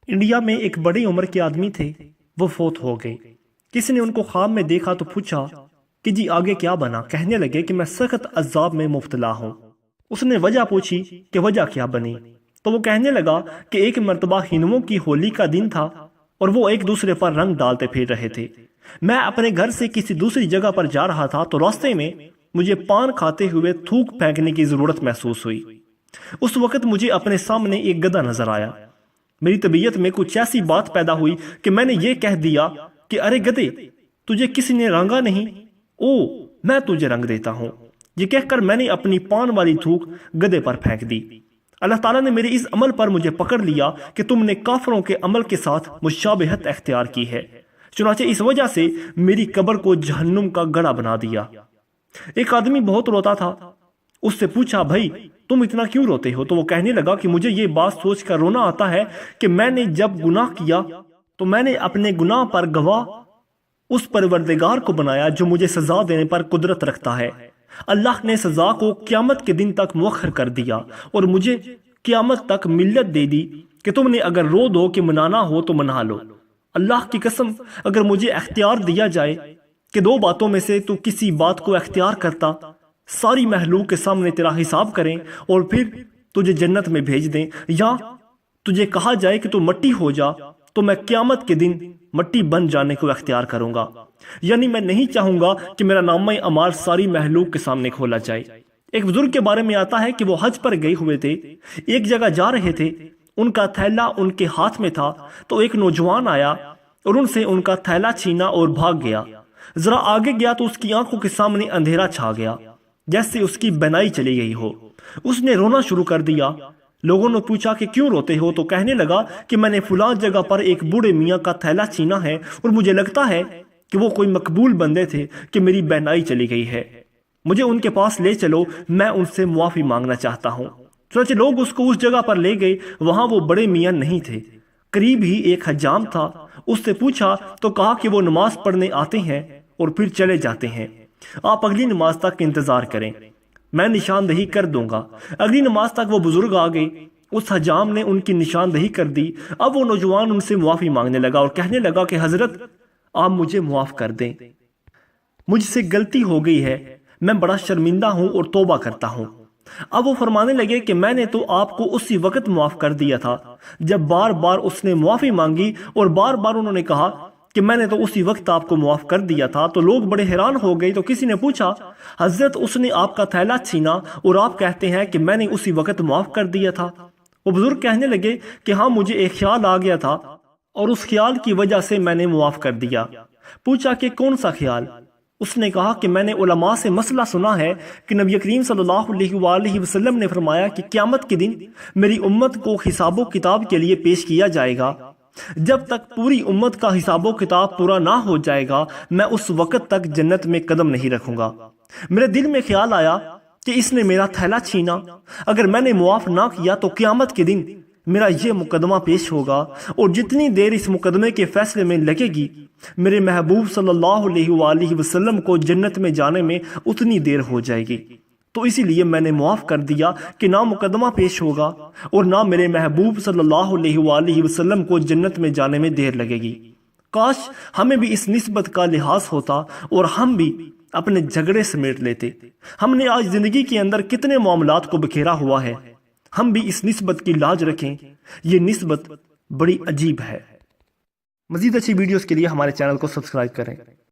India میں ایک بڑی عمر کے آدمی تھے، وہ فوت ہو گئے۔ کسی نے ان کو خواب میں دیکھا تو پوچھا کہ جی آگے کیا بنا؟ کہنے لگے کہ میں سخت عذاب میں مبتلا ہوں۔ اس نے وجہ پوچھی کہ وجہ کیا بنی؟ تو وہ کہنے لگا کہ ایک مرتبہ ہندوؤں کی ہولی کا دن تھا اور وہ ایک دوسرے پر رنگ ڈالتے پھر رہے تھے۔ میں اپنے گھر سے کسی دوسری جگہ پر جا رہا تھا تو راستے میں مجھے پان کھاتے ہوئے تھوک پھینکنے کی ضرورت محسوس ہوئی۔ اس وقت مجھے اپنے سامنے ایک گدھا نظر آیا۔ میری طبیعت میں کچھ ایسی بات پیدا ہوئی کہ میں نے یہ کہہ دیا کہ ارے گدھے، تجھے کسی نے رنگا نہیں؟ او، میں تجھے رنگ دیتا ہوں۔ یہ کہہ کر میں نے اپنی پان والی تھوک گدھے پر پھینک دی۔ اللہ تعالیٰ نے میرے اس عمل پر مجھے پکڑ لیا کہ تم نے کافروں کے عمل کے ساتھ مشابہت اختیار کی ہے، چنانچہ اس وجہ سے میری قبر کو جہنم کا گڑھا بنا دیا۔ ایک آدمی بہت روتا تھا۔ اس سے پوچھا، بھائی تم اتنا کیوں روتے ہو؟ تو وہ کہنے لگا کہ مجھے یہ بات سوچ کر رونا آتا ہے کہ میں نے جب گناہ کیا تو میں نے اپنے گناہ پر گواہ اس پروردگار کو بنایا جو مجھے سزا دینے پر قدرت رکھتا ہے۔ اللہ نے سزا کو قیامت کے دن تک مؤخر کر دیا اور مجھے قیامت تک ملت دے دی کہ تم نے اگر رو دو کہ منانا ہو تو منا لو۔ اللہ کی قسم، اگر مجھے اختیار دیا جائے کہ دو باتوں میں سے تو کسی بات کو اختیار کرتا، ساری مخلوق کے سامنے تیرا حساب کریں اور پھر تجھے جنت میں بھیج دیں، یا تجھے کہا جائے کہ تو مٹی ہو جا، تو میں قیامت کے دن مٹی بن جانے کو اختیار کروں گا۔ یعنی میں نہیں چاہوں گا کہ میرا نامہ اعمال ساری مخلوق کے سامنے کھولا جائے۔ ایک بزرگ کے بارے میں آتا ہے کہ وہ حج پر گئے ہوئے تھے، ایک جگہ جا رہے تھے، ان کا تھیلا ان کے ہاتھ میں تھا تو ایک نوجوان آیا اور ان سے ان کا تھیلا چھینا اور بھاگ گیا۔ ذرا آگے گیا تو اس کی آنکھوں کے سامنے اندھیرا چھا گیا، جیسے اس کی بینائی چلی گئی ہو۔ اس نے رونا شروع کر دیا۔ لوگوں نے پوچھا کہ کیوں روتے ہو؟ تو کہنے لگا کہ میں نے فلاں جگہ پر ایک بوڑھے میاں کا تھیلا چھینا ہے اور مجھے لگتا ہے کہ وہ کوئی مقبول بندے تھے کہ میری بینائی چلی گئی ہے، مجھے ان کے پاس لے چلو، میں ان سے معافی مانگنا چاہتا ہوں۔ چنانچہ لوگ اس کو اس جگہ پر لے گئے۔ وہاں وہ بڑے میاں نہیں تھے، قریب ہی ایک حجام تھا۔ اس سے پوچھا تو کہا کہ وہ نماز پڑھنے آتے ہیں اور پھر چلے جاتے ہیں، آپ اگلی نماز تک انتظار کریں، میں نشاندہی کر دوں گا۔ اگلی نماز تک وہ بزرگ آ گئے، اس حجام نے ان کی نشاندہی کر دی۔ اب وہ نوجوان ان سے معافی مانگنے لگا اور کہنے لگا کہ حضرت آپ مجھے معاف کر دیں، مجھ سے غلطی ہو گئی ہے، میں بڑا شرمندہ ہوں اور توبہ کرتا ہوں۔ اب وہ فرمانے لگے کہ میں نے تو آپ کو اسی وقت معاف کر دیا تھا جب بار بار اس نے معافی مانگی اور بار بار انہوں نے کہا کہ میں نے تو اسی وقت آپ کو معاف کر دیا تھا۔ تو لوگ بڑے حیران ہو گئے۔ تو کسی نے پوچھا، حضرت اس نے آپ کا تھیلا چھینا اور آپ کہتے ہیں کہ میں نے اسی وقت معاف کر دیا تھا؟ وہ بزرگ کہنے لگے کہ ہاں، مجھے ایک خیال آ گیا تھا اور اس خیال کی وجہ سے میں نے معاف کر دیا۔ پوچھا کہ کون سا خیال؟ اس نے کہا کہ میں نے علماء سے مسئلہ سنا ہے کہ نبی کریم صلی اللہ علیہ وآلہ وسلم نے فرمایا کہ قیامت کے دن میری امت کو حساب و کتاب کے لیے پیش کیا جائے گا۔ جب تک پوری امت کا حساب و کتاب پورا نہ ہو جائے گا میں اس وقت تک جنت میں قدم نہیں رکھوں گا۔ میرے دل میں خیال آیا کہ اس نے میرا تھیلا چھینا، اگر میں نے معاف نہ کیا تو قیامت کے دن میرا یہ مقدمہ پیش ہوگا، اور جتنی دیر اس مقدمے کے فیصلے میں لگے گی میرے محبوب صلی اللہ علیہ وآلہ وسلم کو جنت میں جانے میں اتنی دیر ہو جائے گی۔ تو اسی لیے میں نے معاف کر دیا کہ نہ مقدمہ پیش ہوگا اور نہ میرے محبوب صلی اللہ علیہ وآلہ وسلم کو جنت میں جانے میں دیر لگے گی۔ کاش ہمیں بھی اس نسبت کا لحاظ ہوتا اور ہم بھی اپنے جھگڑے سمیٹ لیتے۔ ہم نے آج زندگی کے اندر کتنے معاملات کو بکھیرا ہوا ہے، ہم بھی اس نسبت کی لاج رکھیں، یہ نسبت بڑی عجیب ہے۔ مزید اچھی ویڈیوز کے لیے ہمارے چینل کو سبسکرائب کریں۔